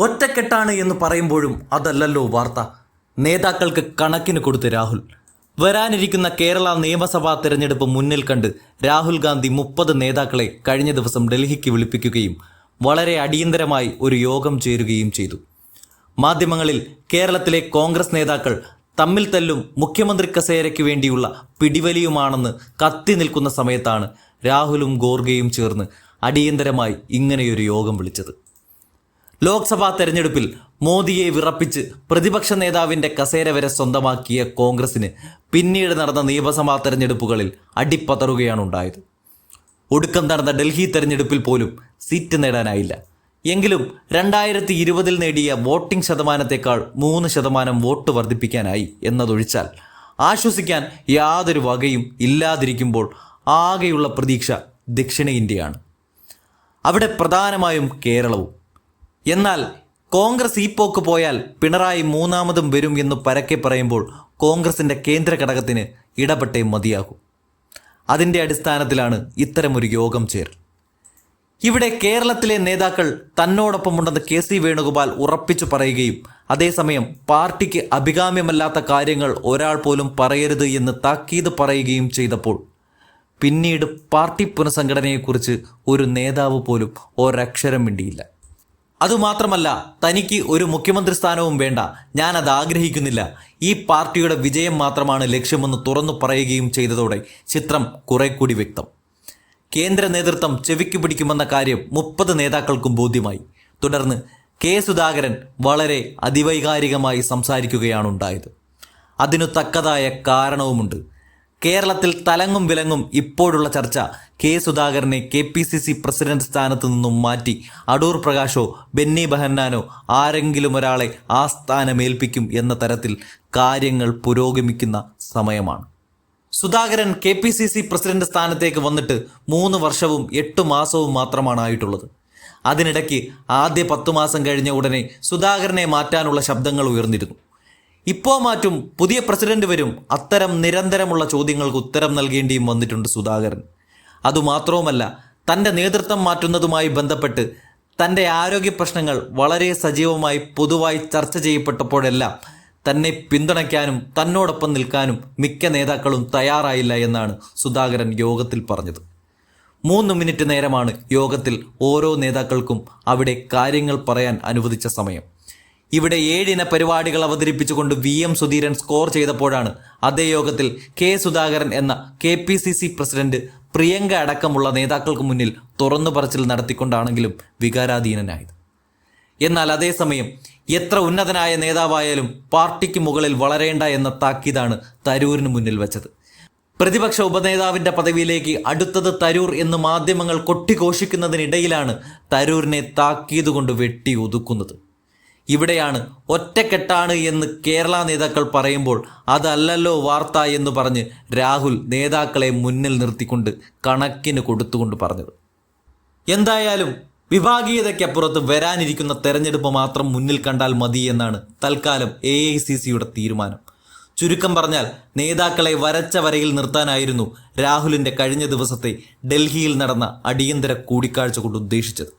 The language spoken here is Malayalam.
ഒറ്റക്കെട്ടാണ് എന്ന് പറയുമ്പോഴും അതല്ലല്ലോ വാർത്ത. നേതാക്കൾക്ക് കണക്കിന് കൊടുത്ത് രാഹുൽ. വരാനിരിക്കുന്ന കേരള നിയമസഭാ തെരഞ്ഞെടുപ്പ് മുന്നിൽ കണ്ട് രാഹുൽ ഗാന്ധി 30 നേതാക്കളെ കഴിഞ്ഞ ദിവസം ഡൽഹിക്ക് വിളിപ്പിക്കുകയും വളരെ അടിയന്തരമായി ഒരു യോഗം ചേരുകയും ചെയ്തു. മാധ്യമങ്ങളിൽ കേരളത്തിലെ കോൺഗ്രസ് നേതാക്കൾ തമ്മിൽ തല്ലും മുഖ്യമന്ത്രി കസേരയ്ക്ക് വേണ്ടിയുള്ള പിടിവലിയുമാണെന്ന് കത്തി നിൽക്കുന്ന സമയത്താണ് രാഹുലും ഗോർഗയും ചേർന്ന് അടിയന്തരമായി ഇങ്ങനെയൊരു യോഗം വിളിച്ചത്. ലോക്സഭാ തെരഞ്ഞെടുപ്പിൽ മോദിയെ വിറപ്പിച്ച് പ്രതിപക്ഷ നേതാവിൻ്റെ കസേര വരെ സ്വന്തമാക്കിയ കോൺഗ്രസിന് പിന്നീട് നടന്ന നിയമസഭാ തെരഞ്ഞെടുപ്പുകളിൽ അടിപ്പതറുകയാണ് ഉണ്ടായത്. ഒടുക്കം നടന്ന ഡൽഹി തെരഞ്ഞെടുപ്പിൽ പോലും സീറ്റ് നേടാനായില്ല. എങ്കിലും 2020 നേടിയ വോട്ടിംഗ് ശതമാനത്തേക്കാൾ 3% വോട്ട് വർദ്ധിപ്പിക്കാനായി എന്നതൊഴിച്ചാൽ ആശ്വസിക്കാൻ യാതൊരു വകയും ഇല്ലാതിരിക്കുമ്പോൾ ആകെയുള്ള പ്രതീക്ഷ ദക്ഷിണേന്ത്യയാണ്. അവിടെ പ്രധാനമായും കേരളവും. എന്നാൽ കോൺഗ്രസ് ഈ പോക്ക് പോയാൽ പിണറായി മൂന്നാമതും വരും എന്ന് പരക്കെ പറയുമ്പോൾ കോൺഗ്രസിൻ്റെ കേന്ദ്ര ഘടകത്തിന് ഇടപെട്ടേ മതിയാകും. അതിൻ്റെ അടിസ്ഥാനത്തിലാണ് ഇത്തരമൊരു യോഗം ചേരൽ. ഇവിടെ കേരളത്തിലെ നേതാക്കൾ തന്നോടൊപ്പമുണ്ടെന്ന് KC വേണുഗോപാൽ ഉറപ്പിച്ചു പറയുകയും അതേസമയം പാർട്ടിക്ക് അഭികാമ്യമല്ലാത്ത കാര്യങ്ങൾ ഒരാൾ പോലും പറയരുത് എന്ന് താക്കീത് പറയുകയും ചെയ്തപ്പോൾ പിന്നീട് പാർട്ടി പുനഃസംഘടനയെക്കുറിച്ച് ഒരു നേതാവ് പോലും ഒരക്ഷരം മിണ്ടിയില്ല. അതുമാത്രമല്ല, തനിക്ക് ഒരു മുഖ്യമന്ത്രി സ്ഥാനവും വേണ്ട, ഞാനത് ആഗ്രഹിക്കുന്നില്ല, ഈ പാർട്ടിയുടെ വിജയം മാത്രമാണ് ലക്ഷ്യമെന്ന് തുറന്നു പറയുകയും ചെയ്തതോടെ ചിത്രം കുറെ കൂടി വ്യക്തം. കേന്ദ്ര നേതൃത്വം ചെവിക്ക് പിടിക്കുമെന്ന കാര്യം 30 നേതാക്കൾക്കും ബോധ്യമായി. തുടർന്ന് സുധാകരൻ വളരെ അതിവൈകാരികമായി സംസാരിക്കുകയാണ് ഉണ്ടായത്. അതിനു തക്കതായ കാരണവുമുണ്ട്. കേരളത്തിൽ തലങ്ങും വിലങ്ങും ഇപ്പോഴുള്ള ചർച്ച സുധാകരനെ KPCC പ്രസിഡന്റ് സ്ഥാനത്ത് നിന്നും മാറ്റി അടൂർ പ്രകാശോ ബെന്നി ബെഹന്നാനോ ആരെങ്കിലും ഒരാളെ ആ സ്ഥാനമേൽപ്പിക്കും എന്ന തരത്തിൽ കാര്യങ്ങൾ പുരോഗമിക്കുന്ന സമയമാണ്. സുധാകരൻ KPCC പ്രസിഡന്റ് സ്ഥാനത്തേക്ക് വന്നിട്ട് 3 വർഷവും 8 മാസവും മാത്രമാണ് ആയിട്ടുള്ളത്. അതിനിടയ്ക്ക് ആദ്യ 10 മാസം കഴിഞ്ഞ ഉടനെ സുധാകരനെ മാറ്റാനുള്ള ശബ്ദങ്ങൾ ഉയർന്നിരുന്നു. ഇപ്പോൾ മാറ്റും, പുതിയ പ്രസിഡന്റ് വരും, അത്തരം നിരന്തരമുള്ള ചോദ്യങ്ങൾക്ക് ഉത്തരം നൽകേണ്ടിയും വന്നിട്ടുണ്ട് സുധാകരൻ. അതുമാത്രവുമല്ല, തൻ്റെ നേതൃത്വം മാറ്റുന്നതുമായി ബന്ധപ്പെട്ട് തൻ്റെ ആരോഗ്യ പ്രശ്നങ്ങൾ വളരെ സജീവമായി പൊതുവായി ചർച്ച ചെയ്യപ്പെട്ടപ്പോഴെല്ലാം തന്നെ പിന്തുണയ്ക്കാനും തന്നോടൊപ്പം നിൽക്കാനും മിക്ക നേതാക്കളും തയ്യാറായില്ല എന്നാണ് സുധാകരൻ യോഗത്തിൽ പറഞ്ഞത്. 3 മിനിറ്റ് നേരമാണ് യോഗത്തിൽ ഓരോ നേതാക്കൾക്കും അവിടെ കാര്യങ്ങൾ പറയാൻ അനുവദിച്ച സമയം. ഇവിടെ 7 ഇന പരിപാടികൾ അവതരിപ്പിച്ചുകൊണ്ട് VM സുധീരൻ സ്കോർ ചെയ്തപ്പോഴാണ് അതേ യോഗത്തിൽ സുധാകരൻ എന്ന KPCC പ്രസിഡന്റ് പ്രിയങ്ക അടക്കമുള്ള നേതാക്കൾക്ക് മുന്നിൽ തുറന്നു പറച്ചിൽ നടത്തിക്കൊണ്ടാണെങ്കിലും വികാരാധീനനായത്. എന്നാൽ അതേസമയം എത്ര ഉന്നതനായ നേതാവായാലും പാർട്ടിക്ക് മുകളിൽ വളരേണ്ട എന്ന താക്കീതാണ് തരൂരിന് മുന്നിൽ വച്ചത്. പ്രതിപക്ഷ ഉപനേതാവിൻ്റെ പദവിയിലേക്ക് അടുത്തത് തരൂർ എന്ന് മാധ്യമങ്ങൾ കൊട്ടിഘോഷിക്കുന്നതിനിടയിലാണ് തരൂരിനെ താക്കീത് കൊണ്ട് വെട്ടി ഒതുക്കുന്നത്. ഇവിടെയാണ് ഒറ്റക്കെട്ടാണ് എന്ന് കേരള നേതാക്കൾ പറയുമ്പോൾ അതല്ലല്ലോ വാർത്ത എന്ന് പറഞ്ഞ് രാഹുൽ നേതാക്കളെ മുന്നിൽ നിർത്തിക്കൊണ്ട് കണക്കിന് കൊടുത്തുകൊണ്ട് പറഞ്ഞത്. എന്തായാലും വിഭാഗീയതയ്ക്കപ്പുറത്ത് വരാനിരിക്കുന്ന തെരഞ്ഞെടുപ്പ് മാത്രം മുന്നിൽ കണ്ടാൽ മതി എന്നാണ് തൽക്കാലം AICCയുടെ തീരുമാനം. ചുരുക്കം പറഞ്ഞാൽ നേതാക്കളെ വരച്ച വരയിൽ നിർത്താനായിരുന്നു രാഹുലിൻ്റെ കഴിഞ്ഞ ദിവസത്തെ ഡൽഹിയിൽ നടന്ന അടിയന്തര കൂടിക്കാഴ്ച കൊണ്ട് ഉദ്ദേശിച്ചത്.